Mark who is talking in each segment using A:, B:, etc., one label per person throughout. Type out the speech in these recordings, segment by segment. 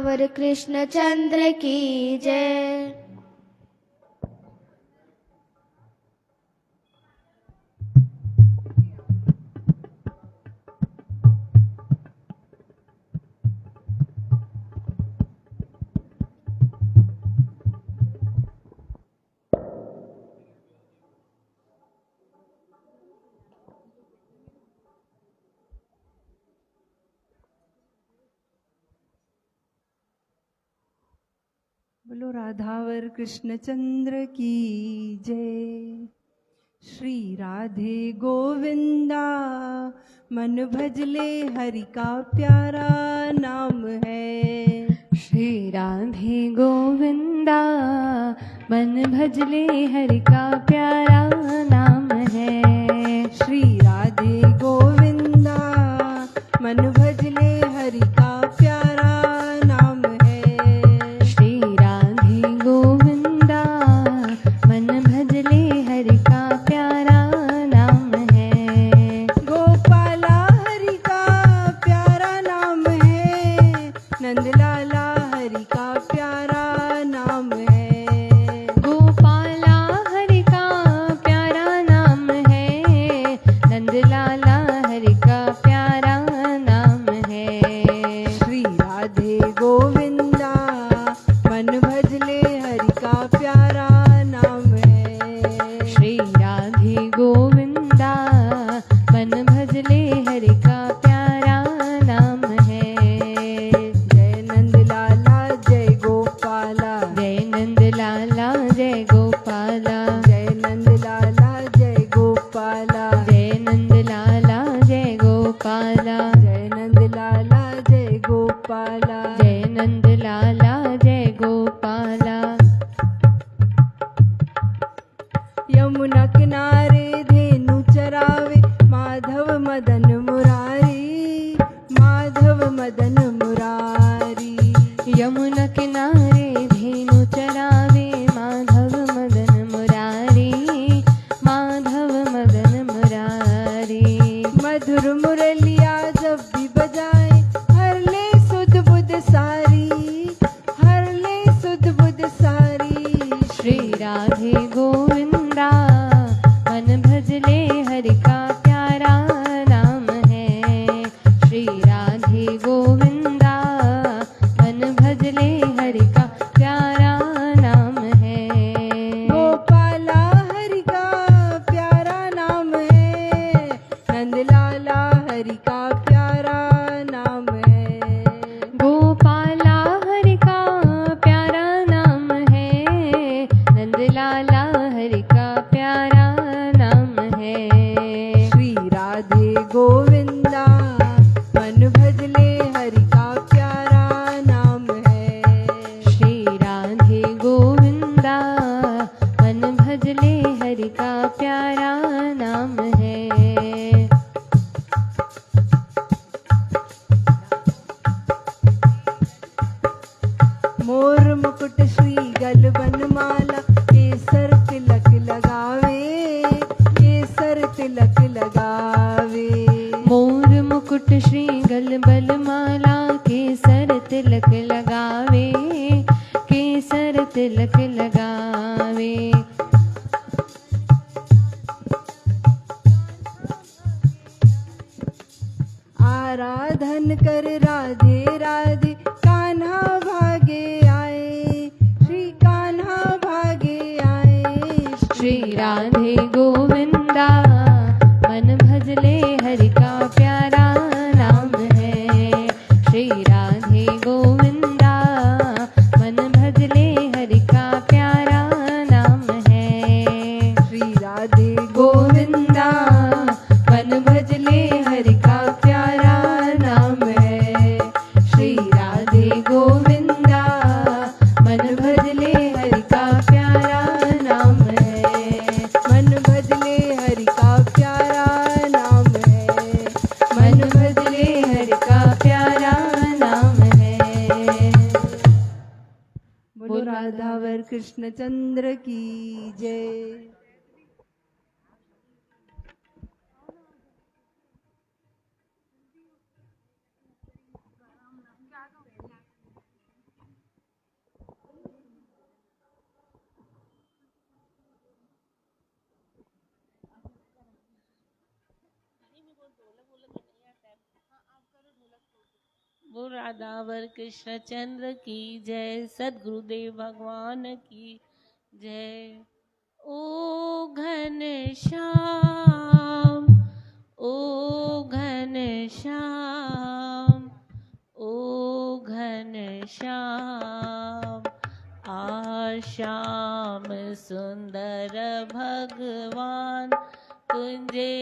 A: राधावर कृष्ण चंद्र की जय।
B: बोलो राधावर कृष्णचंद्र की जय। श्री राधे गोविंदा मन भजले हरि का प्यारा नाम है।
C: श्री राधे गोविंदा मन भजले हरि का प्यारा नाम है।
B: श्री राधे गोविंदा मन भजले हरि का प्यारा नाम है।
C: श्री राधे गोविंदा मन भजले हरि का प्यारा नाम है।
B: गोपाला हरि का प्यारा नाम है। नंदलाला हरि का प्यारा नाम है।
C: गोपाला हरि का प्यारा नाम है। नंदलाला हरि का प्यारा नाम है।
B: श्री राधे गोविंदा मन भजले हरि का प्यारा नाम है।
C: श्री राधे गोविंदा मन भजले हरि का प्यारा नाम है।
B: जय नंदलाला जय गोपाला।
C: जय नंदलाला जय गोपाला।
B: जय नंदलाला जय गोपाला।
C: जय नंदलाला जय गोपाला।
B: जय नंदलाला जय गोपाला।
C: जय नंदलाला जय गोपाला।
B: यमुना किनारे धेनु चरावे माधव मदन मुरारी। माधव मदन मुरारी।
C: यमुना किनारे धेनु चरावे माधव मदन मुरारी। माधव मदन मुरारी।
B: मधुर मुरलिया जब भी बजाए हर ले सुध बुध सारी। हर ले सुध बुध सारी।
C: श्री राधे गोविंदा मन भजले हरि का प्यारा नाम है। श्री राधे गोविंदा मन भजले हरि का प्यारा नाम है।
B: गोपाला हरि का प्यारा नाम है। नंदलाला हरि का प्यारा नाम है।
C: गोपाला हरि का प्यारा नाम है। नंदलाला हरि का प्यारा नाम है।
B: श्री राधे गोविंदा मन भजले हरि का प्यारा नाम है।
C: श्री राधे गोविंदा मन भजले हरि का प्यारा नाम है।
B: मोर मुकुट श्री गल बनमाला केसर तिलक लगावे। केसर तिलक लगावे।
C: मोर मुकुट श्री गल बलमाला केसर तिलक लगावे। केसर तिलक लगावे।
B: आराधन कर राधे राधे कान्हा भागे आए। श्री कान्हा भागे आए।
C: श्री राधे गोविंदा मन भजले हरि का प्यारा नाम है। श्री राधे गोविंदा मन भजले हरि का प्यारा नाम है।
B: श्री राधे गोविंदा
C: मन भजले हरि का प्यारा नाम है। श्री राधे गोविंदा मन भजले हरि का प्यारा नाम है।
B: मन भजले हरि का प्यारा नाम है।
C: मन भजले हरि का प्यारा नाम है।
B: बोलो राधावर कृष्णचंद्र की जय।
D: वो राधावर कृष्णचंद्र की जय, सद्गुरुदेव भगवान की जय। ओ घन श्याम, ओ घन श्याम, ओ घन श्याम, आ श्याम सुंदर भगवान, तुझे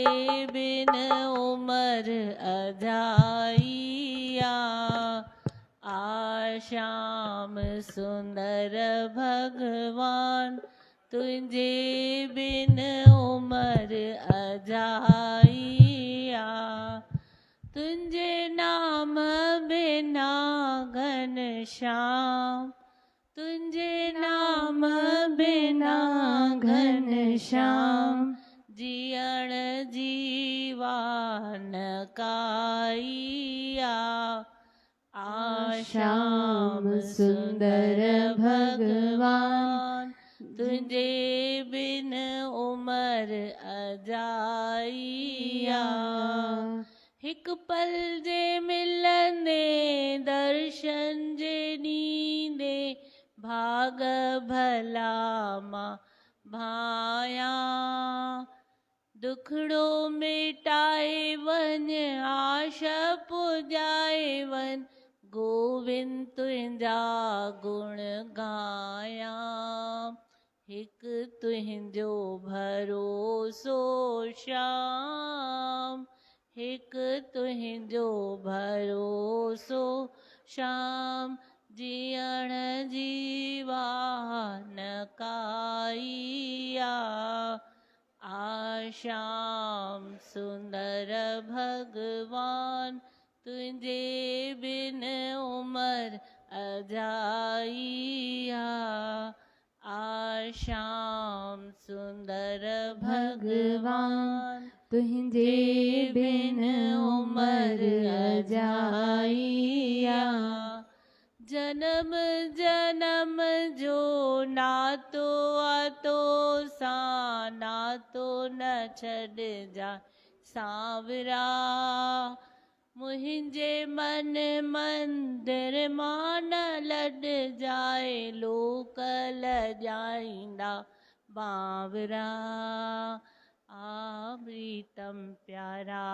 D: बिन उमर अजाइया। आ श्याम सुंदर भगवान, तुझे बिन उमर अजाइया। तुझे नाम बिना घन श्याम, तुझे नाम बिना घन श्याम, जियण जीवान काइया। आ श्याम सुंदर भगवान, तुझे बिन उमर अजाइया। हिक पल जे मिलंदे दर्शन जे नींदे, भाग भला मां भाया। दुखड़ो मिटाए वन, आशा पुजाए वन, गोविंद तुंहिंजा गुण गाया। हिक तुंहिंजो भरोसो श्याम, हिक तुंहिंजो भरोसो श्याम, जियण जीवा न काइया। आ श्याम सुंदर भगवान, तुझे बिन उमर अजाइया। आ श्याम सुंदर भगवान,
C: तुझे बिन उमर अजाइया।
D: जन्म जन्म जो नातो आतो सा, नातो न छॾ जा सांवरा। मुंहिंजे मन मंदिर मां न लॾ जाए, लोक लॼाईंदा बावरा। आ प्रीतम प्यारा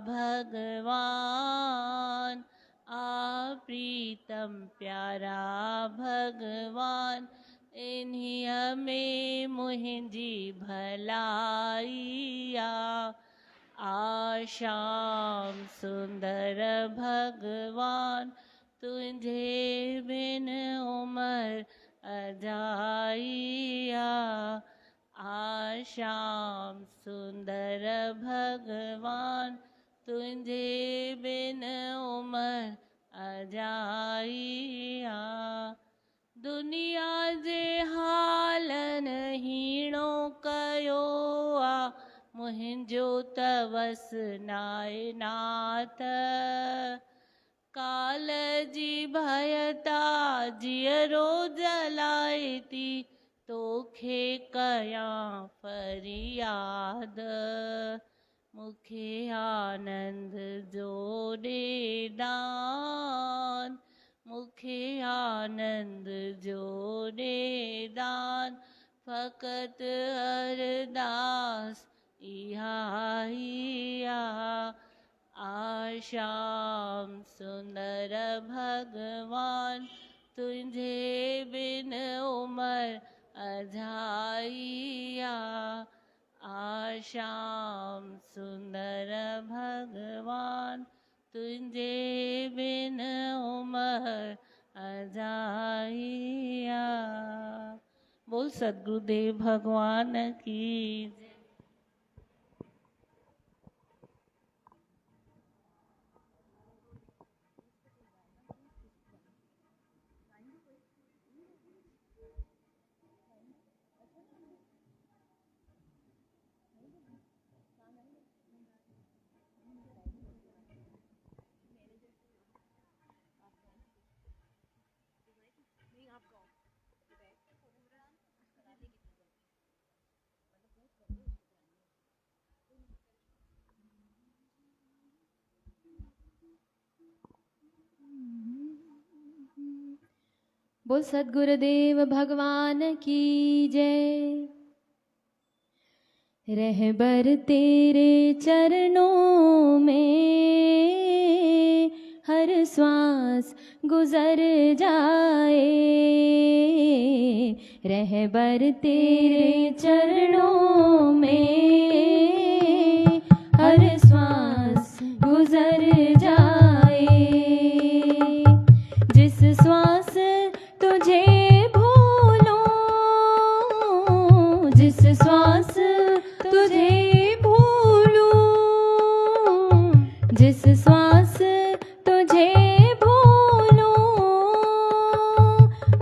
D: भगवान, आ प्रीतम प्यारा भगवान, इन्हीअ में मुंहिंजी भलाइया। आ श्याम सुंदर भगवान, तुझे बिन उमर अजाइया। आ श्याम सुंदर भगवान, तुझे बिन उमर अजाइया। दुनिया जे हालन हीणो कयो आ, मुंहिंजो त वस नाए नाथ। काल जी भयता जियरो जलाए थी, तोखे कयां फरियाद। मुखे आनंद जो ॾे दान, मुखे आनंद जो ॾे दान, फ़क़त अरदास इहा ही आ। आ श्याम सुंदर भगवान, तुझे बिन उमर अजाइया। आ श्याम सुंदर भगवान, तुझे बिन उमर अजाइया। बोल सद्गुरुदेव भगवान की जय।
C: बोल सद्गुरुदेव भगवान की जय। रहबर तेरे चरणों में हर श्वास गुजर जाए, रहबर तेरे चरणों में हर श्वास गुजर जाए। जिस श्वास तुझे भूलूं, जिस श्वास तुझे भूलूं, जिस श्वास तुझे भूलूं,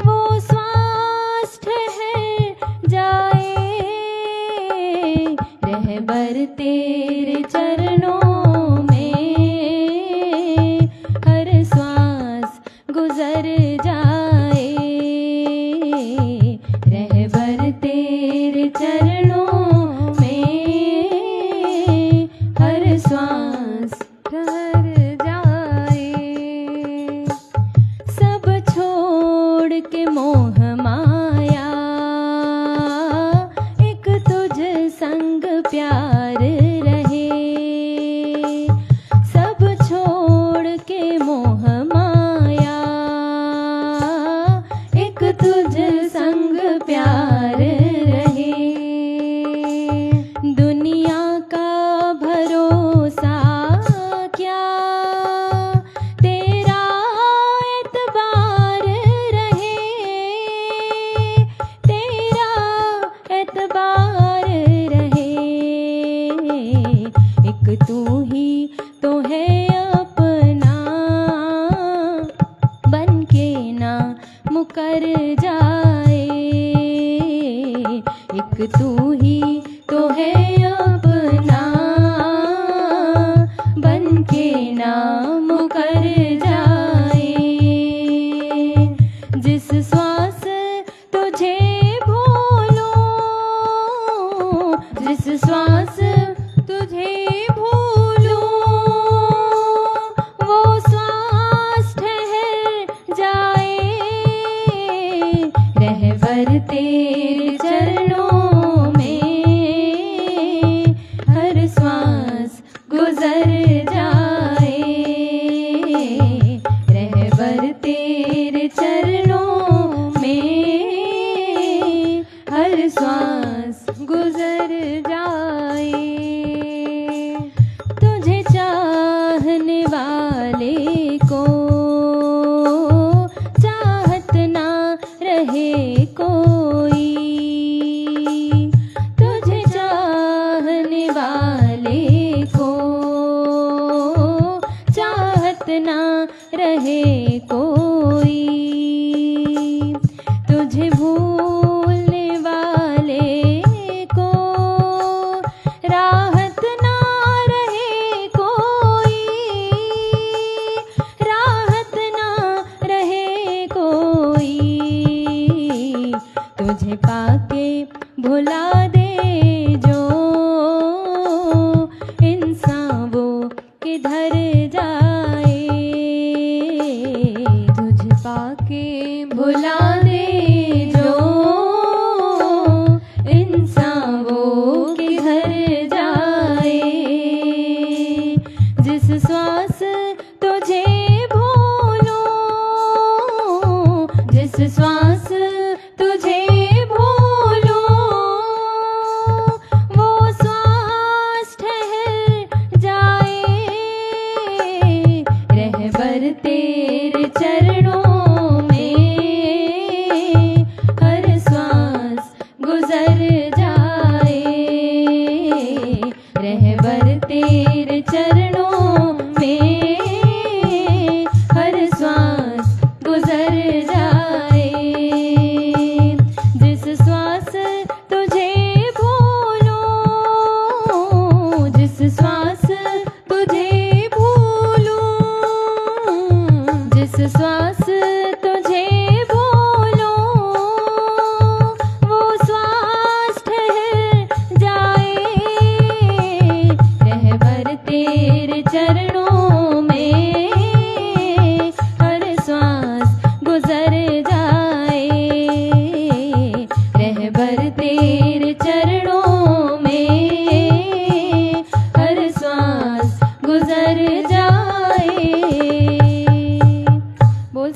C: वो श्वास ठहर जाए, रहबर तेरे चरणों में हर श्वास गुजर जाए, रहबर तेरे चरणों में हर श्वास ठहर जाए। सब छोड़ के मोह माया, एक तुझ संग प्यार रहे, सब छोड़ के मोह माया, एक तुझ संग प्यार रहे। दुनिया का भरोसा क्या, तेरा एतबार रहे, तेरा एतबार रहे। एक तू ही तो है अपना, बन के ना मुकर जाए, एक तू ही तो है अपना, बन के ना मुकर जाए। जिस श्वास तुझे भूलूं, जिस श्वास तुझे भूलूं, वो श्वास ठहर जाए, रहबर तेरे चरणों में हर श्वास गुजर जाए, रहबर तेरे चरणों में हर श्वास गुजर जाए। तुझे चाहने वाले को चाहत ना रहे कोई, तुझे चाहने वाले को चाहत ना रहे कोई, तुझे भूलने वाले को राहत ना रहे कोई, राहत ना रहे कोई। तुझे पाके भुला दे जो इंसान वो किधर जाए, तुझे पाके भुला दे जो इंसान वो किधर जाए। जिस श्वास तुझे भूलूं, जिस श्वास तुझे भूलूं, वो श्वास ठहर जाए, रहबर तेरे चरणों में हर श्वास गुजर जाए, रहबर तेरे चरणों में हर श्वास गुजर जाए। जिस श्वास तुझे भूलूं, जिस श्वास तुझे भूलूं, जिस श्वास तुझे भूलूं, वो श्वास ठहर जाए, रहबर तेरे चरणों में हर श्वास गुजर जाए।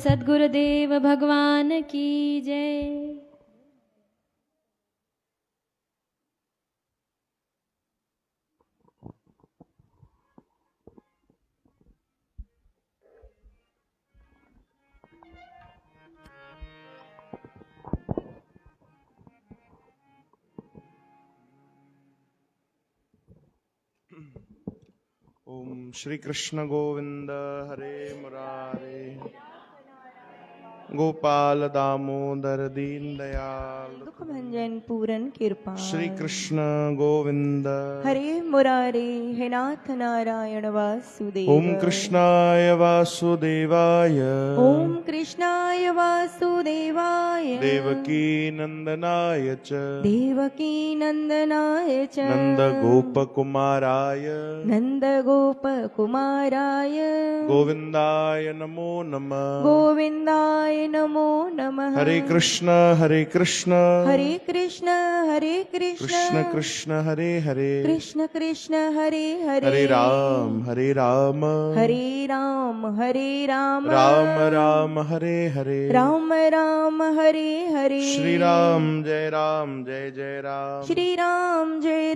C: सद्गुरुदेव भगवान की जय।
E: ओम श्री कृष्ण गोविंद हरे मुरारे गोपाल दामोदर दीन दयाल
F: दुख भंजन पूरन कृपा।
E: श्री कृष्ण गोविंद
F: हरे मुरारे हे नाथ नारायण वासुदेव।
E: ओम कृष्णाय वासुदेवाय
F: ओम कृष्णाय वासुदेवाय
E: देवकी नंदनाय च
F: देवकी नंदनाय च
E: नंद गोप कुमाराय
F: नंद गोप कुमाराय
E: गोविंदाय नमो नमः।
F: गोविंदाय नमो नमः।
E: हरे कृष्ण
F: हरे कृष्ण हरे कृष्ण
E: कृष्ण कृष्ण हरे हरे
F: कृष्ण कृष्ण हरे हरे
E: हरे राम हरे राम
F: हरे राम
E: राम राम हरे हरे
F: राम राम हरे हरे
E: श्री राम जय जय राम
F: श्री राम जय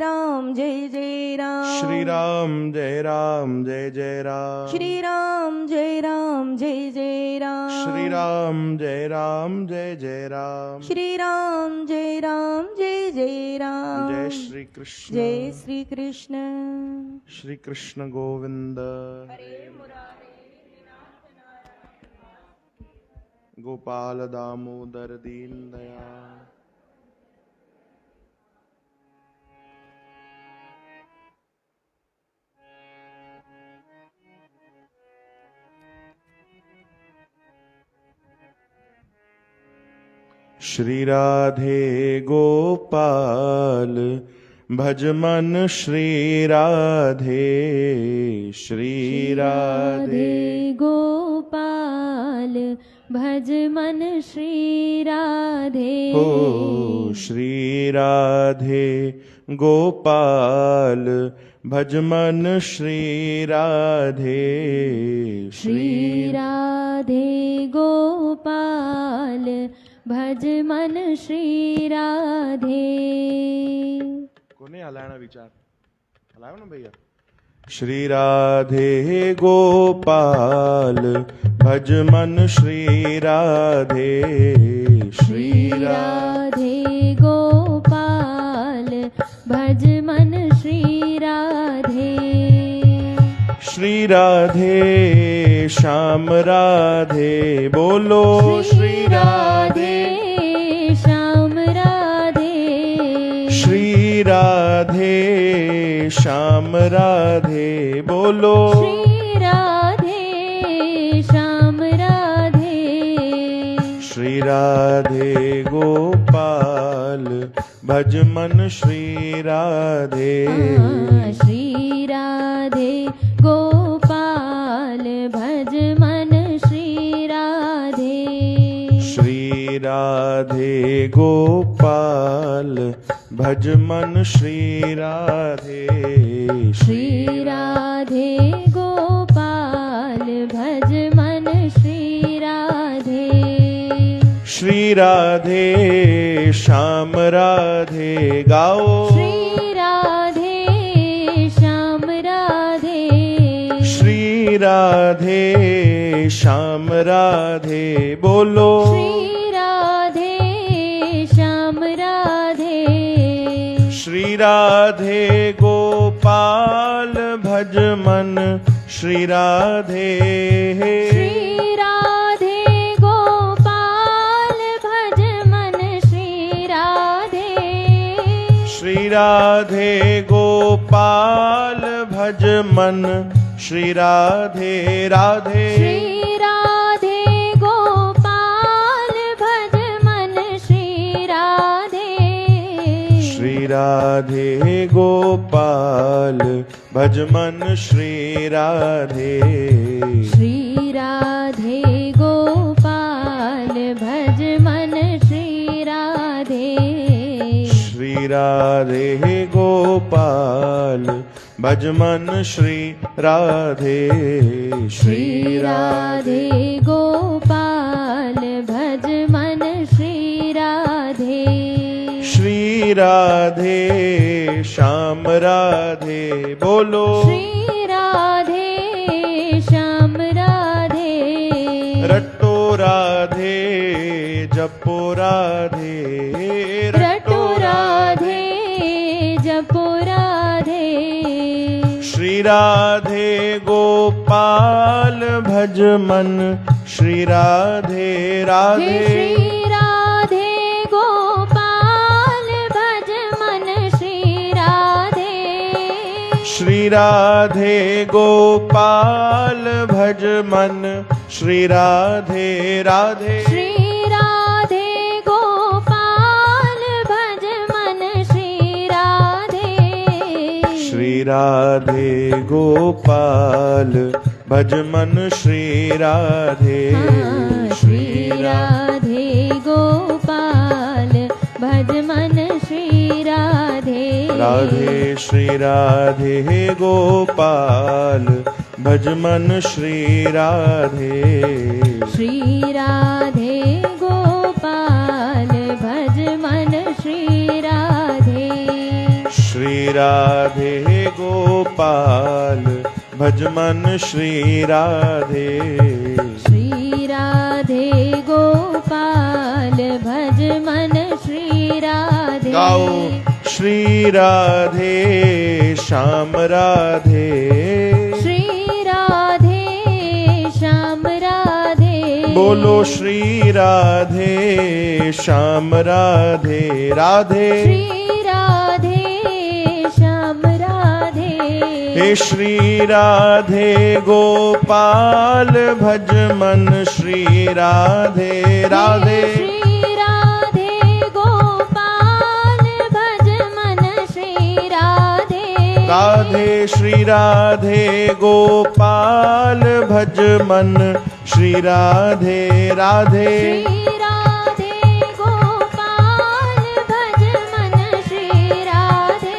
F: जय राम
E: श्री राम जय जय राम
F: श्री राम जय जय राम
E: श्री राम जय जय राम
F: श्री राम जय जय राम
E: जय श्री कृष्ण
F: जय श्री कृष्ण
E: श्री कृष्ण गोविंद गोपाल दामोदर दीन दयाल श्री राधे गोपाल भज मन श्री राधे श्री राधे
C: गोपाल भज मन श्री राधे
E: हो श्री राधे गोपाल भज मन श्री राधे
C: श्री राधे गोपाल भज मन श्री राधे।
E: कोने हलायना विचार हलायो ना भैया। श्री राधे गोपाल भज मन श्री राधे
C: श्री राधे गोपाल भज मन श्री राधे
E: श्री राधे श्याम राधे बोलो श्री राधे
C: श्याम राधे
E: श्री राधे श्याम राधे बोलो
C: श्री राधे श्याम राधे
E: श्री राधे गोपाल भज मन श्री राधे
C: श्री राधे गोपाल भज मन श्री राधे
E: श्री राधे गोपाल भज मन श्री राधे
C: श्री राधे गोपाल भज मन श्री राधे
E: श्री राधे श्याम राधे गाओ
C: श्री राधे श्याम राधे
E: श्री राधे श्याम राधे बोलो
C: श्री राधे श्याम राधे
E: श्री राधे गोपाल भज मन श्री राधे
C: श्री राधे गोपाल भज मन श्री राधे
E: श्री राधे गोपाल भज मन श्री राधे राधे
C: श्री राधे गोपाल भज मन श्री राधे
E: श्री राधे गोपाल भज मन श्री राधे
C: श्री राधे गोपाल भज मन श्री राधे
E: श्री राधे गोपाल भज मन श्री राधे
C: श्री राधे गोपाल
E: राधे श्याम राधे बोलो
C: श्री राधे श्याम राधे
E: रटो राधे जपो राधे
C: रटो राधे जपो राधे
E: श्री राधे गोपाल भज मन श्री राधे
C: हे
E: राधे
C: श्री राधे गोपाल भज मन श्री राधे
E: श्री राधे गोपाल भज मन श्री राधे राधे
C: श्री राधे गोपाल भज मन श्री राधे
E: श्री राधे गोपाल भज मन श्री राधे
C: श्री राधे गोपाल भज मन श्री राधे
E: राधे श्री राधे गोपाल भज मन श्री राधे
C: श्री राधे गोपाल भज मन श्री राधे
E: श्री राधे गोपाल भज मन श्री राधे
C: श्री राधे गोपाल भज मन श्री राधे
E: गाओ श्री राधे श्याम राधे
C: श्री राधे श्याम राधे
E: बोलो श्री राधे श्याम राधे राधे
C: श्री राधे श्याम राधे
E: हे श्री राधे गोपाल भज मन श्री राधे राधे
C: श्री राधे गोपाल भज मन श्री राधे
E: राधे श्री राधे गोपाल भज मन श्री राधे राधे
C: श्री राधे गोपाल भज मन श्री राधे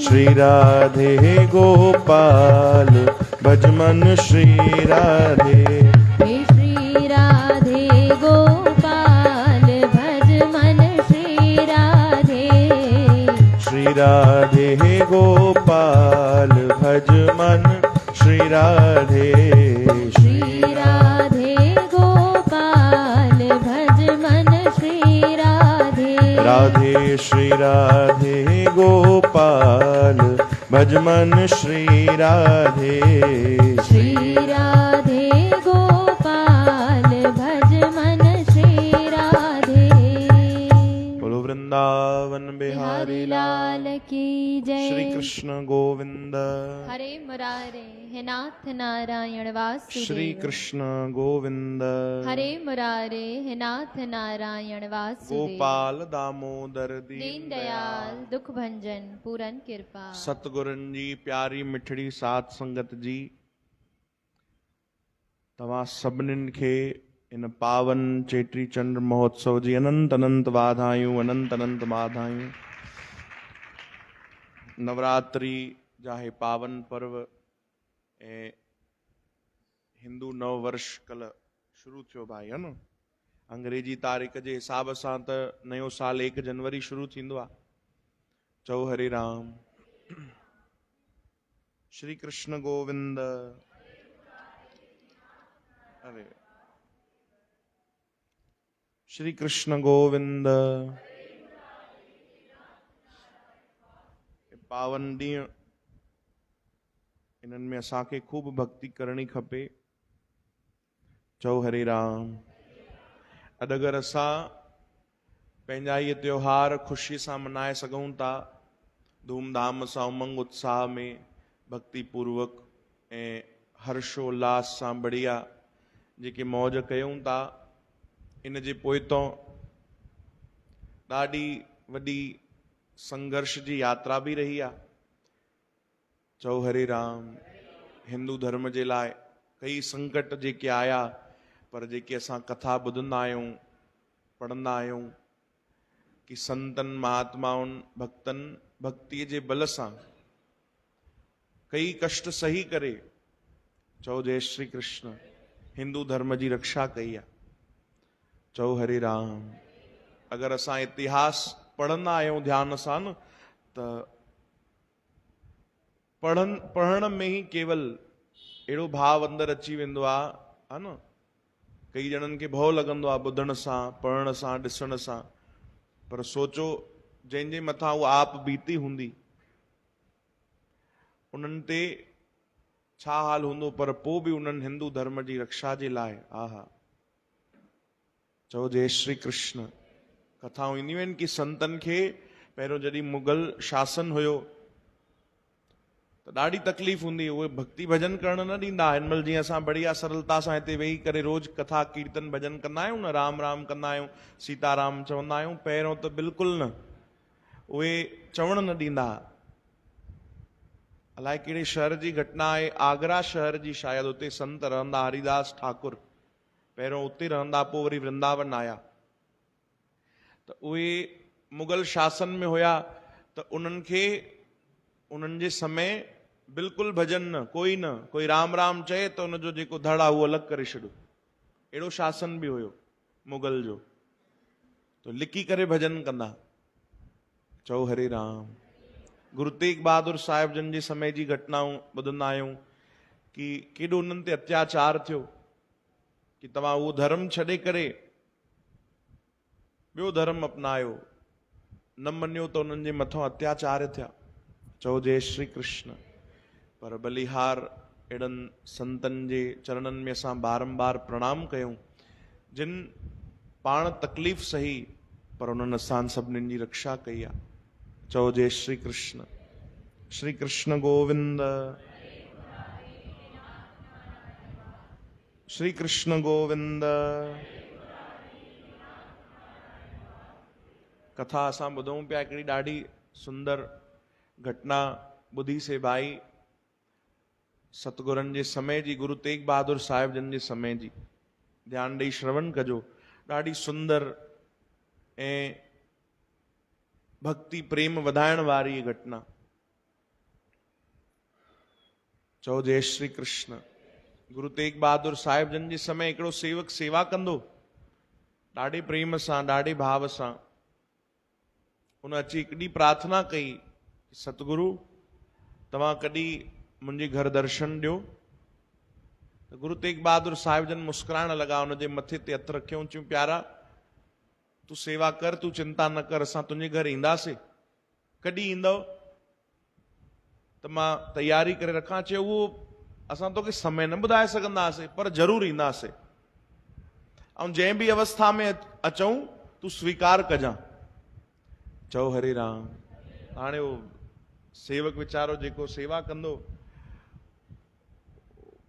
E: श्री राधे गोपाल भज मन श्री राधे
C: हे श्री राधे गोपाल भज मन श्री राधे
E: श्री राधे गोपाल भज मन श्री राधे
C: श्री राधे गोपाल भज मन श्री राधे
E: राधे श्री राधे गोपाल भज मन श्री राधे
C: श्री राधे गोपाल भज मन श्री राधे
E: बोलो वृंदावन बिहारी
C: लाल की जय
E: श्री कृष्ण गोविंद
C: हरे मुरारे हे नाथ नारायण वासुदेव
E: श्री कृष्ण गोविंद
C: हरे मुरारे हे नाथ नारायण वासुदेव
E: गोपाल दामोदर
C: दीन दयाल दुख भंजन पूरन कृपा
E: सतगुरन जी प्यारी मिठड़ी सात संगत जी तव्हां सभिनीनि खे इन पावन चेटी चंड महोत्सव जी अनंत अनंत वाधायूं अनंत अनंत वाधायूं नवरात्रि जा हे पावन पर्व ऐं हिंदू नव वर्ष कल शुरू थियो भाई है न अंग्रेजी तारीख़ जे हिसाब सां त नयो साल 1 जनवरी शुरू थींदो आहे चओ हरे राम श्री कृष्ण गोविंद अरे श्री कृष्ण गोविंद पावन ॾींहुं इन्हनि में असांखे खूब भक्ति करणी खपे चओ हरे राम अॼु अगरि असां पंहिंजा इहे त्योहार ख़ुशी सां मनाए सघूं था धूमधाम सां उमंग उत्साह में भक्ति पूर्वक ऐं हर्षोल्लास सां बढ़िया जेके मौज कयूं था इन जे पोइतों ॾाढी वॾी संघर्ष जी यात्रा भी रही आहे चओ हरे राम हिंदू धर्म जे लाइ कई संकट जेके आया पर जेके असां कथा ॿुधंदा आहियूं पढ़ंदा आहियूं कि संतन महात्माउनि भक्तनि भक्तीअ जे बल सां कई कष्ट सही करे चओ जय श्री कृष्ण हिंदू धर्म जी रक्षा कई आहे चओ हरे राम अगर असां इतिहास पढ़ंदा आहियूं ध्यान सां न त पढ़ण में ही केवल अहिड़ो भाव अंदरि अची वेंदो आहे, हा न। कई ॼणनि खे भउ लॻंदो आहे ॿुधण सां, पढ़ण सां, ॾिसण सां, पर सोचो जंहिंजे मथां उहा आप बीती हूंदी उन्हनि ते छा हाल हूंदो, पर पोइ बि उन्हनि हिंदू धर्म जी रक्षा जे लाइ आहा चओ जय श्री कृष्ण। कथाऊं ईंदियूं आहिनि कि संतनि खे पहिरियों जॾहिं मुगल शासन हुयो त ॾाढी तकलीफ़ हूंदी, उहे भक्ति भजन करण न ॾींदा। हिन महिल जीअं असां बढ़िया सरलता सां हिते वेही करे रोज़ कथा कीर्तन भजन कंदा आहियूं न, राम राम कंदा आहियूं, सीताराम चवंदा आहियूं, पहिरियों त बिल्कुलु न, उहे चवण न ॾींदा। अलाए कहिड़े शहर जी घटना आहे, आगरा शहर जी शायदि, उते संत रहंदा हरिदास ठाकुर, पहिरियों उते रहंदा, पोइ वरी वृंदावन आया। त उहे मुगल शासन में हुया, त उन्हनि खे उन्हनि जे समय बिल्कुलु भजन न, कोई राम राम चए त उनजो जेको धड़ आहे उहो अलॻि करे छॾियो। अहिड़ो शासन बि हुयो मुगल जो, तो लिकी करे भजन कंदा। चओ हरे राम। गुरु तेग बहादुर साहिब जन जे समय जी घटनाऊं ॿुधंदा आहियूं कि केॾो उन्हनि ते अत्याचार थियो कि तव्हां उहो धर्म छॾे करे ॿियो धर्म अपनायो, न मञियो त उन्हनि जे मथां अत्याचार थिया। चओ जय श्री कृष्ण। पर बलिहार अहिड़नि संतनि जे चरणनि में असां बारंबार प्रणाम कयूं जिन पाण तकलीफ़ सही पर उन्हनि असां सभिनीनि जी रक्षा कई आहे। चओ जय श्री कृष्ण। श्री कृष्ण गोविंद, श्री कृष्ण गोविंद। कथा असां ॿुधूं पिया, हिकिड़ी ॾाढी सुंदर घटना ॿुधी से भाई, सतगुरनि जे समय जी, गुरु तेग बहादुर साहिब जन जे समय जी, ध्यानु ॾेई श्रवण कजो। ॾाढी सुंदर ऐं भक्ति प्रेम वधाइण वारी घटना। चओ जय श्री कृष्ण। गुरु तेग बहादुर साहिब जन जे समय हिकिड़ो सेवक सेवा कंदो, ॾाढे प्रेम सां, ॾाढे भाव सां। उन अची हिकु ॾींहुं प्रार्थना कई, सतगुरु तव्हां कॾहिं मुंहिंजे घर दर्शन ॾियो। त गुरु तेग बहादुर साहिब जन मुस्कुराइण लॻा, हुनजे मथे ते हथ रखियो, चयूं प्यारा तूं सेवा कर, तूं चिंता न कर, असां तुंहिंजे घर ईंदासीं। कॾहिं ईंदव? त मां तयारी करे रखां। चयो उहो असां तोखे समय न ॿुधाए सघंदासीं, पर ज़रूरु ईंदासीं, ऐं जंहिं बि अवस्था में अचूं तूं स्वीकार कजां। चओ हरे राम। हाणे उहो सेवक वीचारो जेको सेवा कंदो,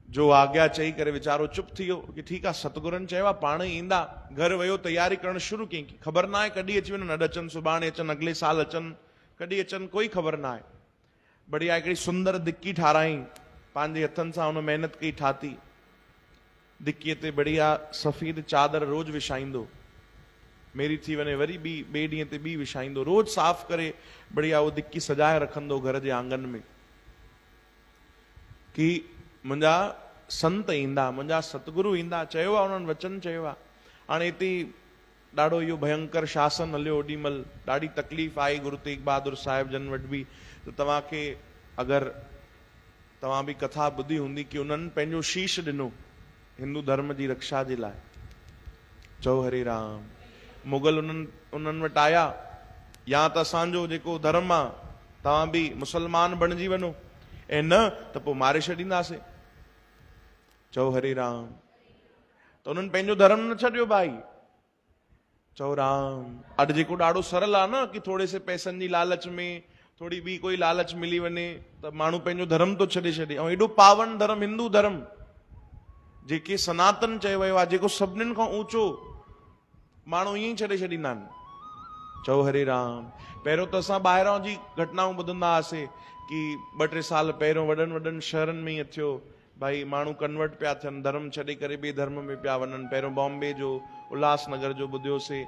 E: जो आज्ञा चई करे वीचारो चुप थी वियो कि ठीकु आहे, सतगुरनि चयो आहे पाण ई ईंदा। घर वियो, तयारी करणु शुरू कई, ख़बर न आहे कॾहिं अची वञनि, अॼु अचनि, सुभाणे अचनि, अॻिले साल अचनि, कॾहिं अचनि, कोई ख़बर न आहे। बढ़िया हिकिड़ी सुंदर दिकी ठाराई, पंहिंजे हथनि सां हुन महिनत कई, ठाती। दिकीअ ते बढ़िया सफ़ेद चादर रोज़ विछाईंदो, मेरी थी वञे वरी ॿिए ॾींहं ते ॿी विछाईंदो, रोज़ साफ़ करे बढ़िया उहो दिकी सजाए रखंदो घर जे आंगन में कि मुंहिंजा संत ईंदा, मुंहिंजा सतगुरु ईंदा। चयो आहे उन्हनि, वचन चयो आहे। हाणे हिते ॾाढो इहो भयंकर शासन हलियो, ओॾी महिल ॾाढी तकलीफ़ आई गुरु तेग बहादुर साहिब जन वटि बि। त तव्हांखे अगरि तव्हां बि कथा ॿुधी हूंदी कि उन्हनि पंहिंजो शीश ॾिनो हिंदू धर्म जी रक्षा जे लाइ। चओ हरे राम। मुगल उन्हनि वटि आया, या त असांजो जेको धर्म आहे तव्हां बि मुसलमान बणिजी वञो, ऐं न त पोइ मारे छॾींदासीं। चओ हरे राम। त उन्हनि पंहिंजो धर्म न छॾियो भाई। चओ राम। अॼु जेको ॾाढो सरल आहे न कि थोरे से पैसनि जी लालच में, थोरी ॿी कोई लालच मिली वञे त माण्हू पंहिंजो धर्म थो छॾे। ऐं एॾो पावन धर्म हिंदू धर्म, जेके सनातन चयो वियो आहे, जेको सभिनीनि खां ऊंचो, माण्हू ईअं ई छॾे छॾींदा आहिनि। चओ हरे राम। पहिरियों त असां ॿाहिरां जी घटनाऊं ॿुधंदा हुआसीं कि 2-3 साल पहिरियों वॾनि वॾनि शहरनि में ईअं थियो, भाई माण्हू कन्वर्ट पिया थियनि, धर्म छॾे करे ॿिए धर्म में पिया वञनि। पहिरियों बॉम्बे जो, उल्हासनगर जो ॿुधियोसीं,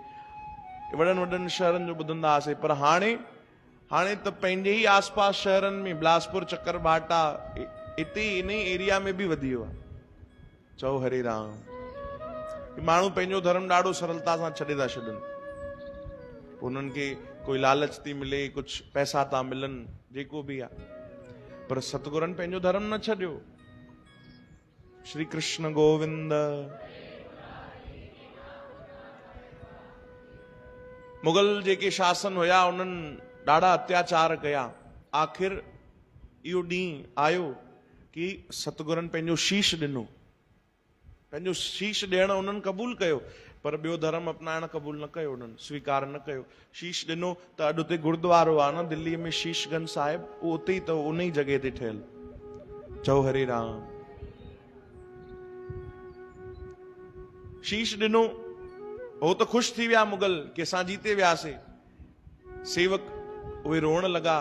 E: वॾनि वॾनि शहरनि जो ॿुधंदा हुआसीं। पर हाणे त पंहिंजे ई आसपास शहरनि में, बिलासपुर, चकरभाटा, हिते इन एरिया में बि वधी वियो आहे। चओ हरे राम। माण्हू पंहिंजो धर्म ॾाढो सरलता सां छॾे था छॾनि। उन्हनि खे कोई लालच थी मिले, कुछ पैसा था मिलन, जेको भी आ, पर सतगुरन पंहिंजो धर्म न छॾियो। श्री कृष्ण गोविंद। मुगल जेके शासन हुया उन्हनि ॾाढा अत्याचार कया। आखिर इहो ॾींहुं आयो कि सतगुरनि पंहिंजो शीश ॾिनो। पंहिंजो शीश ॾियण उन्हनि क़बूल कयो, पर ॿियो धर्म अपनाइण क़बूल न कयो, उन्हनि स्वीकार न कयो। शीश ॾिनो त अॼु उते गुरुद्वारो आहे न दिल्लीअ में, शीशगंज साहिब, उहो उते ई अथव, उन ई जॻह ते ठहियल। चओ हरे राम। शीश ॾिनो, हो त ख़ुशि थी विया मुगल कि असां जीते वियासीं। सेवक उहे रोअण लॻा।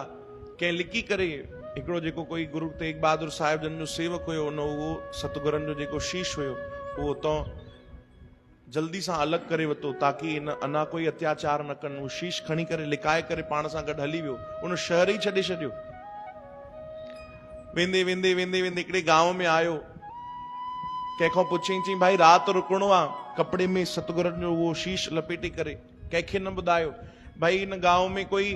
E: कंहिं लिकी करे, हिकिड़ो जेको कोई गुरु तेग बहादुर साहिब जन जो सेवक हुयो, उन उहो सतगुरनि जो जेको शीश हुयो उहो उतां जल्दी सां अलॻि करे वरितो ताकि इन अञा कोई अत्याचार न कनि। उहो शीश खणी करे लिकाए करे पाण सां गॾु हली वियो, उन शहर ई छॾे छॾियो। वेंदे वेंदे वेंदे वेंदे हिकिड़े गांव में आयो। कंहिंखां पुछई, चई भाई राति रुकणो आहे, कपिड़े में सतगुरनि जो उहो शीश लपेटे करे। कंहिंखे न ॿुधायो। भाई इन गांव में कोई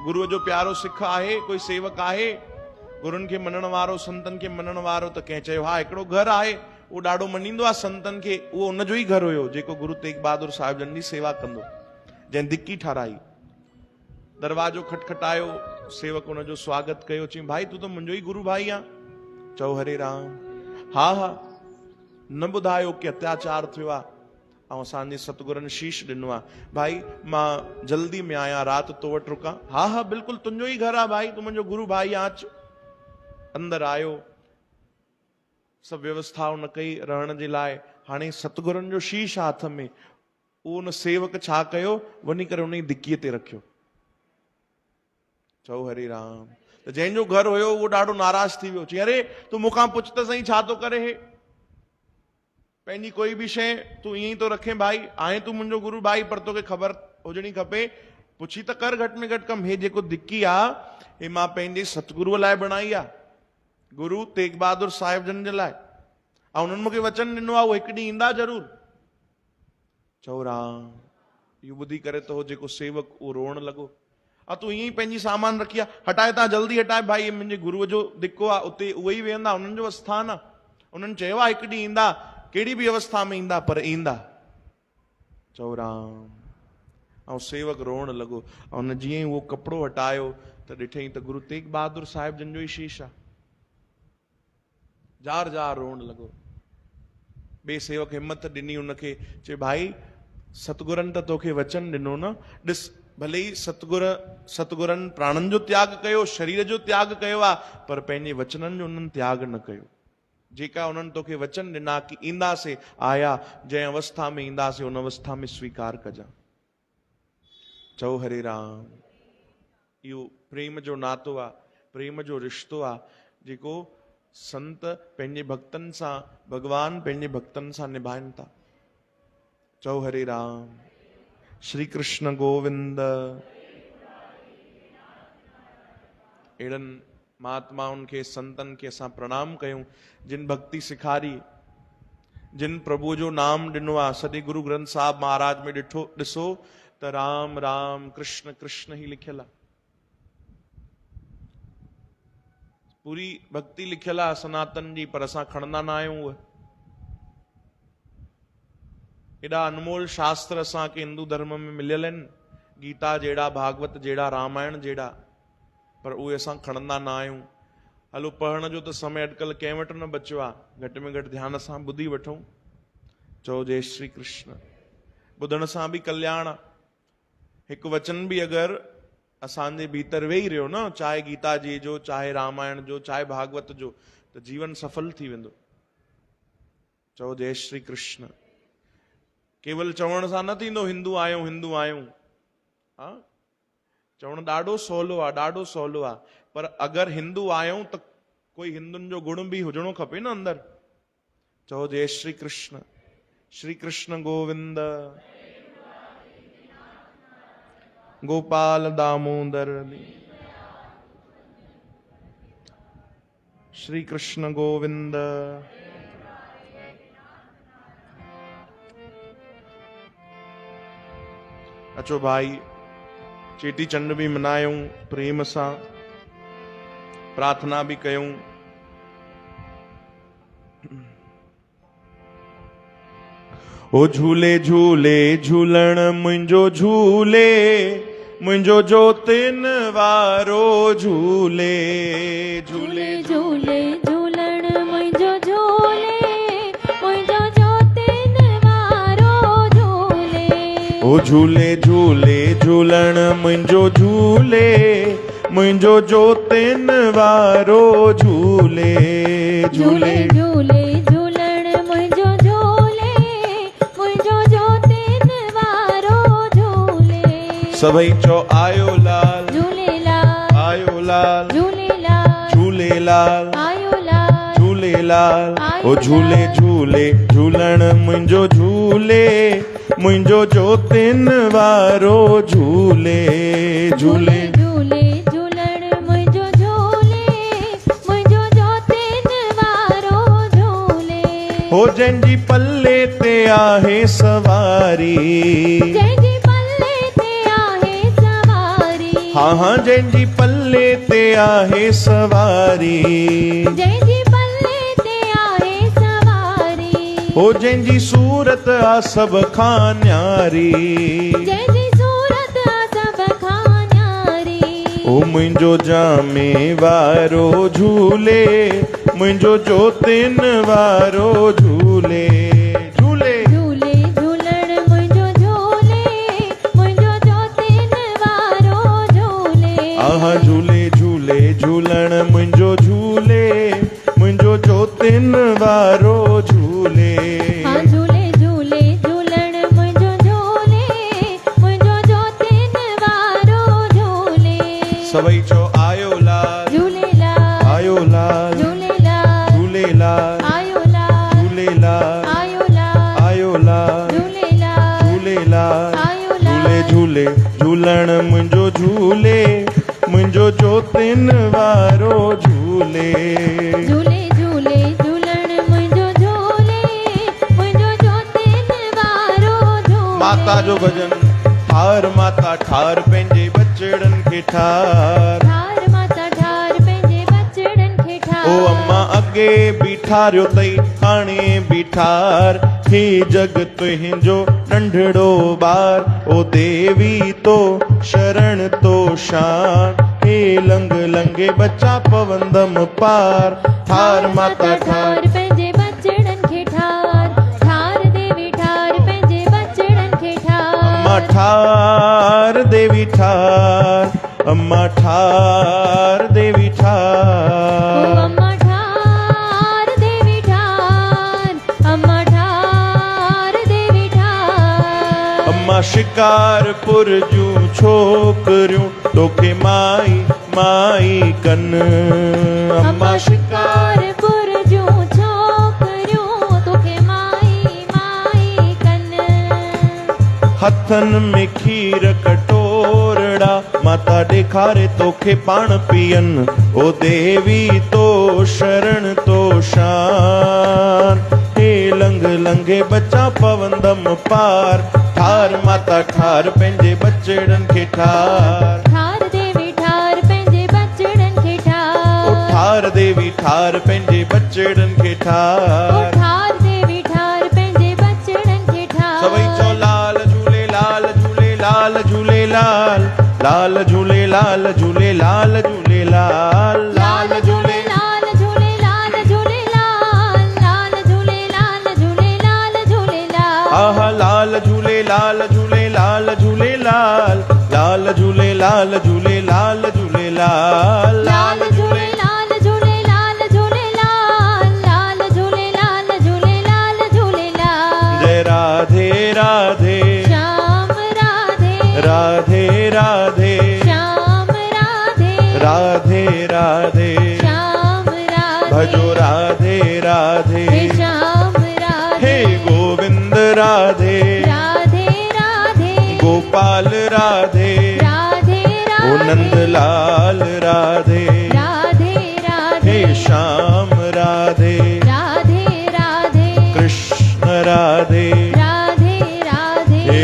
E: गुरुअ जो प्यारो सिख आहे, कोई सेवक आहे गुरुनि खे मञण वारो, संतनि खे मञण वारो? त कंहिं चयो हा हिकिड़ो घर आहे, उहो ॾाढो मञींदो आहे संतनि खे। उहो उनजो ई घर हुयो जेको गुरु तेग बहादुर साहिब जन जी सेवा कंदो, जंहिं दिकी ठाराई। दरवाजो खटखटायो, सेवक उनजो स्वागत कयो। चई भाई तूं त मुंहिंजो ई गुरु भाई आहे। चओ हरे राम। हा हा, न ॿुधायो कि अत्याचार थियो आहे ऐं असांजे सतगुरनि शीश ॾिनो आहे। भाई मां जल्दी में आहियां, राति तो वटि रुकां? हा हा बिल्कुलु, तुंहिंजो ई घर आहे भाई, तूं मुंहिंजो गुरु भाई आहे, अच। अंदरि आयो, सभु व्यवस्था उन कई रहण जे लाइ। हाणे सतगुरनि जो शीश हथ में, उहो उन सेवक छा कयो, वञी करे उन जी दिकीअ ते रखियो। चओ हरे राम। त जंहिंजो घर हुयो उहो ॾाढो नाराज़ थी वियो। चई अरे तूं मूंखां पुछ त सही छा थो करे हे? पंहिंजी कोई बि शइ तूं ईअं ई थो रखे भाई, आहे तूं मुंहिंजो गुरु भाई, पर तोखे ख़बर हुजणी खपे, पुछी त कर घटि में घटि कम। हे जेको दिकी आहे हे मां पंहिंजे सतगुरुअ लाइ बणाई आहे, गुरु तेग बहादुर साहिब जन जे लाइ, ऐं उन्हनि मूंखे वचन ॾिनो आहे उहो हिकु ॾींहुं ईंदा ज़रूर। चओ राम। इहो ॿुधी करे त हो जेको सेवक उहो रोअण लॻो। तूं ईअं ई पंहिंजी सामान रखी आहे, हटाए तव्हां जल्दी हटाए भाई, मुंहिंजे गुरुअ जो दिको आहे, उते उहे ई वेहंदा, उन्हनि जो आस्थान आहे। उन्हनि चयो आहे हिकु ॾींहुं ईंदा, कहिड़ी बि अवस्था में ईंदा, पर ईंदा। चओ राम। ऐं सेवक रोअण लॻो। ऐं उन जीअं ई उहो कपिड़ो हटायो त ॾिठई त गुरु तेग बहादुर साहिब जन जो ई शीश आहे। जार जार रोअण लॻो। ॿिए सेवक हिम्मत ॾिनी उनखे, चए भाई सतगुरनि त तोखे वचन ॾिनो न, ॾिस भले ई सतगुरनि प्राणनि जो त्याग कयो, शरीर जो त्याग कयो आहे, पर पंहिंजे वचननि जो उन्हनि त्याग न कयो। जेका उन्हनि तोखे वचन ॾिना कि ईंदासीं, आया, जंहिं अवस्था में ईंदासीं उन अवस्था में स्वीकार कजां। चओ हरे राम। इहो प्रेम जो नातो आहे, प्रेम जो रिश्तो आहे, जेको संत पंहिंजे भक्तनि सां, भगवान पंहिंजे भक्तनि सां निभाइनि था। चओ हरे राम। श्री कृष्ण गोविंद। अहिड़नि महात्माउनि खे, संतनि खे असां प्रणाम कयूं, जिन भक्ति सिखारी, जिन प्रभु जो नाम ॾिनो आहे। सॼे गुरु ग्रंथ साहिब महाराज में ॾिसो त राम राम कृष्ण कृष्ण ही लिखियल आहे। पूरी भक्ति लिखियल आहे सनातन जी, पर असां खणंदा न आहियूं उहे। एॾा अनमोल शास्त्र असांखे हिंदू धर्म में मिलियल आहिनि, गीता जहिड़ा, भागवत जहिड़ा, रामायण जहिड़ा, पर उहे असां खणंदा न आहियूं। हलो पढ़ण जो त समय अॼुकल्ह कंहिं वटि न बचियो आहे, घटि में घटि ध्यान सां ॿुधी वठूं। चओ जय श्री कृष्ण। ॿुधण सां बि कल्याण आहे। हिकु वचन बि अगरि असांजे भीतर वेही रहियो न, चाहे गीता जी जो, चाहे रामायण जो, चाहे भागवत जो, त जीवन सफल थी वेंदो। चओ जय श्री कृष्ण। केवल चवण सां न थींदो हिंदू आहियूं, हिंदू आहियूं। हा, चवणु ॾाढो सवलो आहे, ॾाढो सवलो आहे, पर अगरि हिंदू आहियूं त कोई हिंदुनि जो गुण बि हुजणो खपे न अंदरि। चओ जय श्री कृष्ण। श्री कृष्ण गोविंद। गोपाल दामोदर। श्री कृष्ण गोविंद। अचो भाई, चेटी चंड भी मनायूं प्रेम सां, प्रार्थना भी कयूं। ओ झूले झूले झूलण मुंहिंजो झूले, मुंहिंजो जोतिन वारो झूले।
C: झूले झूले झूलण मुंहिंजो झूले, मुंहिंजो जोतिन वारो झूले।
E: ओ झूले झूले झूलण मुंहिंजो झूले, मुंहिंजो जोतिन वारो झूले।
C: झूले झूले झूलण मुंहिंजो झूले, मुंहिंजो जोतिन वारो झूले।
E: सभई चो आयो लाल,
C: झूलेलाल
E: आयो लाल,
C: झूलेलाल
E: झूलेलाल,
C: आयो लाल
E: झूलेलाल। ओ झूले झूले झूलण मुंहिंजो झूले, मुंहिंजो जोतिन वारो झूले। झूले
C: झूले झूलण मुंहिंजो झूले, मुंहिंजो जोतिन वारो झूले।
E: हो जंहिंजी पल्ले ते आहे सवारी,
C: जंहिंजी पल्ले ते आहे सवारी।
E: हाँ हाँ जंहिंजी पल्ले ते आहे सवारी।
C: जंहिंजी पल्ले ते आहे सवारी।
E: हो जंहिंजी सूरत आ सभ खां न्यारी।
C: जंहिंजी सूरत आ सभ खां न्यारी।
E: ओ मुंहिंजो जामे वारो झूले, मुंहिंजो जोतिन वारो झूले। झूले
C: झूले झूलण मुंहिंजो झूले, मुंहिंजो जोतिन वारो झूले।
E: आहा झूले झूले झूलण मुंहिंजो झूले, मुंहिंजो जोतिन वारो झूले।
C: हाँ झूले झूले झूलण मुंहिंजो झूले, मुंहिंजो जोतिन वारो झूले।
E: सभई चो आयो लाल,
C: झूलेलाल
E: आयो लाल,
C: झूलेलाल
E: झूलेलाल,
C: आयो लाल
E: झूलेलाल,
C: आयो लाल
E: आयो लाल,
C: झूलेलाल
E: झूलेलाल।
C: आयो
E: झूले
C: लाल
E: झूले झूलण मुंहिंजो झूले, मुंहिंजो जोतिन वारो झूले।
C: झूले झूले झूलण मुंहिंजो झूले, मुंहिंजो जोतिन वारो झूले।
E: माता जो भजन ठार माता ठार पंहिंजे बचड़नि खे ठार।
C: ठार माता ठार पंहिंजे बचड़नि खे ठार।
E: ओ अम्मा अॻे बि ठारियो अथई हाणे बि ठार, हे जग तुंहिंजो नंढड़ो ॿार। ओ देवी तो शरण तो शान, हे लंग लंगे बच्चा पवंदम पार। ठार माता ठार
C: पंहिंजे बचड़नि खे ठार। ठार देवी ठार पंहिंजे बचड़नि खे ठार।
E: अम्मा ठार देवी ठार, अम्मा ठार देवी
C: ओ
E: ठार।
C: अम्मा ठार देवी ठार, अम्मा ठार देवी ठार।
E: अम्मा शिकारपुर जूं छोकरियूं तोखे माई माई कन। अम्मा
C: शिकारपुर जूं छोकरियूं तोखे माई माई कन।
E: हथन में खीर कटोरड़ा, माता ॾेखारे तोखे पाण पियन। ओ देवी तो शरण तो शान, हे लंग लंगे बच्चा पवंदम पार। ठार माता ठार पंहिंजे बचड़नि खे ठार।
C: ठार देवी ठार पंहिंजे बचड़नि खे ठार।
E: ओ ठार देवी ठार पंहिंजे बचड़नि खे
C: ओ
E: ठार।
C: ठार देवी ठार पंहिंजे बचड़नि खे ठार।
E: सभई चो लाल झूलेलाल झूलेलाल झूलेलाल, लाल झूलेलाल झूलेलाल झूलेलाल, लाल झूले
C: लाल झूलेलाल झूलेलाल, लाल झूलेलाल झूलेलाल झूलेलाल।
E: आहा लाल झूलेलाल झूलेलाल झूलेलाल, लाल झूलेलाल झूलेलाल झूलेलाल,
C: लाल झूलेलाल झूलेलाल झूलेलाल, लाल झूलेलाल झूलेलाल झूलेलाल।
E: जय राधे राधे
C: श्याम राधे
E: राधे राधे
C: श्याम राधे
E: राधे राधे,
C: श्याम राधे
E: भजो राधे राधे।
C: हे श्याम राधे
E: हे गोविंद राधे
C: राधे राधे
E: गोपाल राधे,
C: राधे
E: ओ
C: राधे
E: नंदलाल राधे।
C: राधे राधे
E: हे श्याम राधे
C: राधे राधे
E: कृष्ण राधे,
C: राधे राधे
E: हे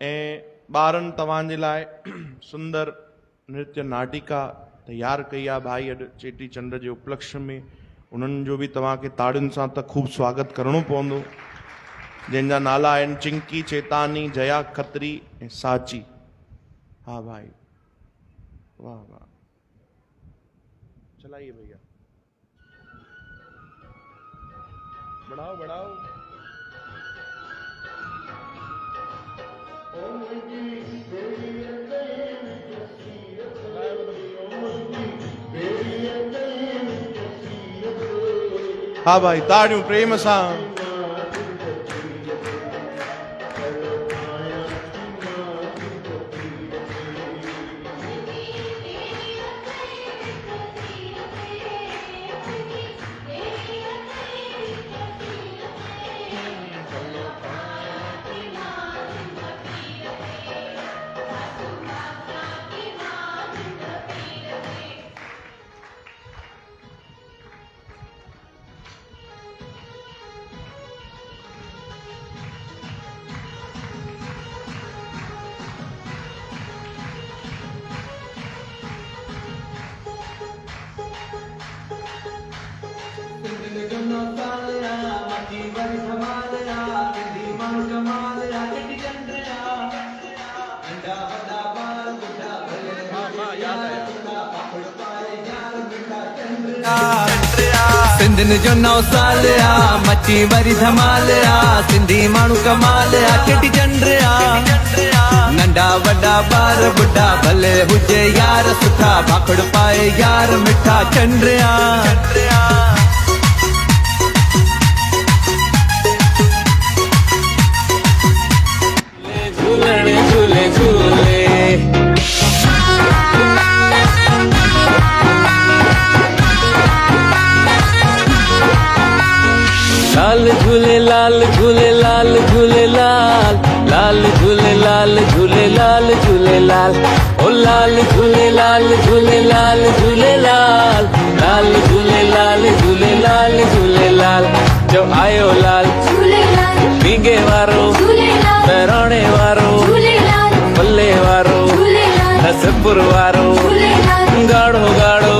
E: ऐं ॿारनि तव्हांजे लाइ सुंदर नृत्य नाटिका तयारु कई आहे भाई अॼु चेटी चंड जे उपलक्ष्य में। उन्हनि जो बि तव्हांखे ताड़ियुनि सां त ख़ूब स्वागत करणो पवंदो, जंहिंजा नाला आहिनि चिंकी चेतानी, जया खत्री ऐं साची। हाँ भाई, वाह वाह, चलाइए भैया, बढ़ाओ बढ़ाओ। हाँ भाई, ताड़ियों प्रेम सां।
G: सिंधिन जो नौ साल आ, मची वरी धमाल आ, सिंधी माण्हू कमाल आ, चेटी चंड आ। नंढा वॾा ॿार बुढ़ा भले हुजे यार सुठा, भाखड़ पाए यार मिठा चंड आ। झूलण झूले झूले लाल झूले लाल झूले लाल झूले लाल, लाल झूले लाल झूले लाल झूले लाल, ओ लाल झूले लाल झूले लाल झूले लाल, लाल झूले लाल झूले लाल झूले लाल। जो आयो लाल पींगे वारो, बहिराणे वारो, पल्ले वारो, हसपुर वारो, गाढ़ो गाढ़ो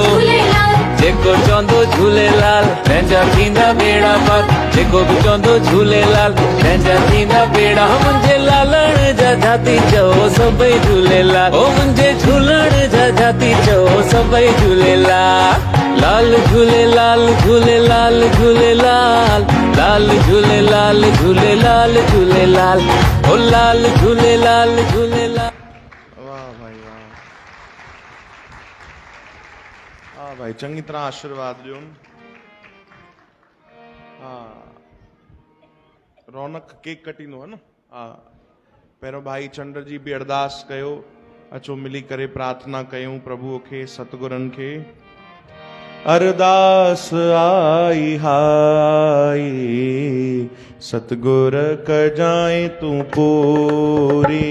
G: जेको चवंदो झूलेलाल तंहिंजा थींदा बेड़ा पार, जेको बि चवंदो झूलेलाल तंहिंजा थींदा बेड़ा। मुंहिंजे लालण जा जाती चओ सभई झूलेलाल, ओ मुंहिंजे झूलण जा जाती चओ सभई झूलेलाल। लाल झूलेलाल झूलेलाल झूलेलाल, लाल झूलेलाल झूलेलाल झूलेलाल, ओ लाल झूलेलाल झूलेलाल।
E: वाह भाई वाह, हाँ भाई, चंगी तरह आशीर्वाद ॾियो। हाँ, रौनक केक कटींदो है न। हाँ, पहिरों भाई चंड जी बि अरदास कयो, अचो मिली करे प्रार्थना कयूं प्रभुअ खे, सतगुरनि खे। अरदास आई हाई, सतगुर कजाए तू पूरी।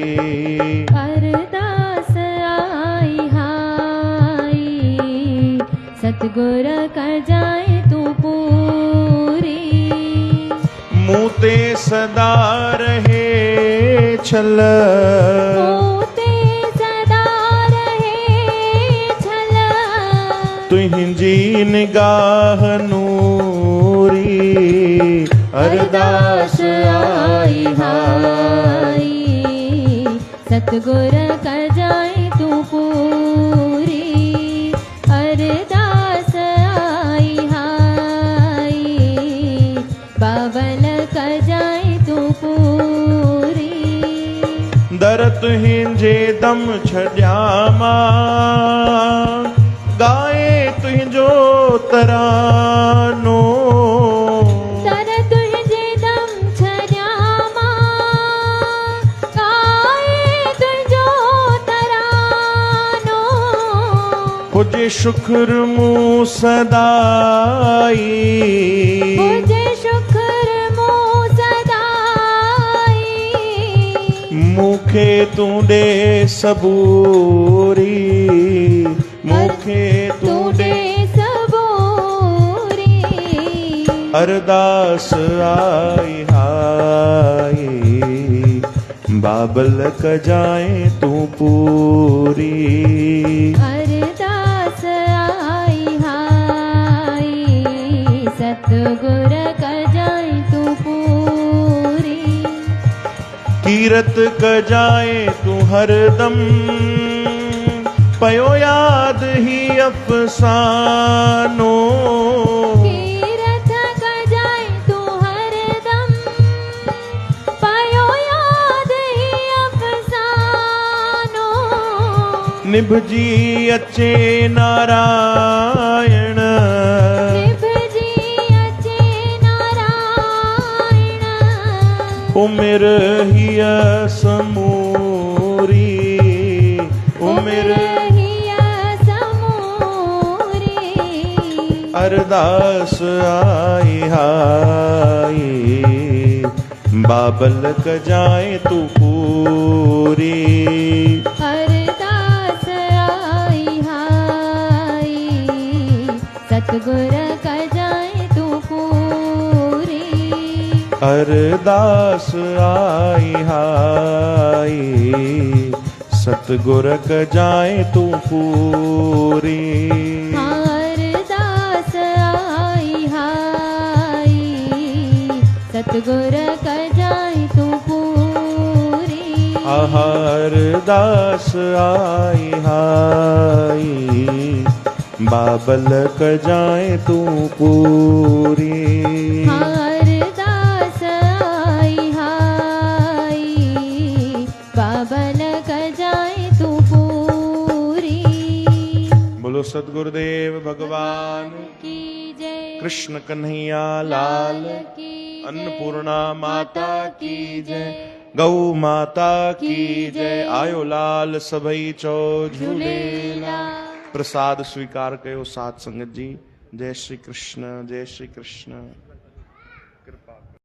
C: अरदास आई हाई, सतगुर कजाए तू पूरी।
E: मुँह ते सदा रहे छल,
C: मोते सदा रहे छल,
E: तुंहिंजी निगाह नूरी।
C: अरदास आई हाई, सतगुर कजाए तू पूरी। अरदास आई हाई, बाबल कजाए तू पूरी।
E: दर तुंहिंजे दम छॾिया मां, गाए तुंहिंजो तरानो।
C: दर तुंहिंजे दम छॾिया मां, गाए तुंहिंजो तरानो।
E: हुजे शुक्र मूं सदाई,
C: हुजे शुक्र मूं सदाई।
E: मूंखे तूं ॾे सबूरी, मूंखे तूं ॾे
C: सबूरी।
E: अरदास आई हाई, बाबल क जाए तू पूरी।
C: अरदास आई हाय सतगुर कर जाए तू पूरी।
E: कीरत क जाए तू हरदम पयो याद ही अफसानो।
C: कीरत कर जाए तू हरदम पयो याद ही अफसानो।
E: निभजी अचे नारायण
C: निभजी अचे नारायण।
E: उमिर हिय समूरी। उमिर अरदास आई हाय बाबल क जाए तू पूरी।
C: अरदास आई हाय सतगुर कर जाए तू पूरी।
E: अरदास आई हाय सतगुर क जाए तू पूरी।
C: सतगुर कर जाए तू पूरी।
E: अरदास आई हाय बाबल क जाए तू पूरी।
C: अरदास आई हाय बाबल कर जाए तू पूरी।
E: बोलो सतगुरुदेव भगवान
C: की जय।
E: कृष्ण कन्हैया लाल
C: की
E: अन्नपूर्णा माता की जय। गौ माता की जय। आयो लाल सभई चो झूलेला। प्रसाद स्वीकार कयो साध संगत जी। जय श्री कृष्ण जय श्री कृष्ण।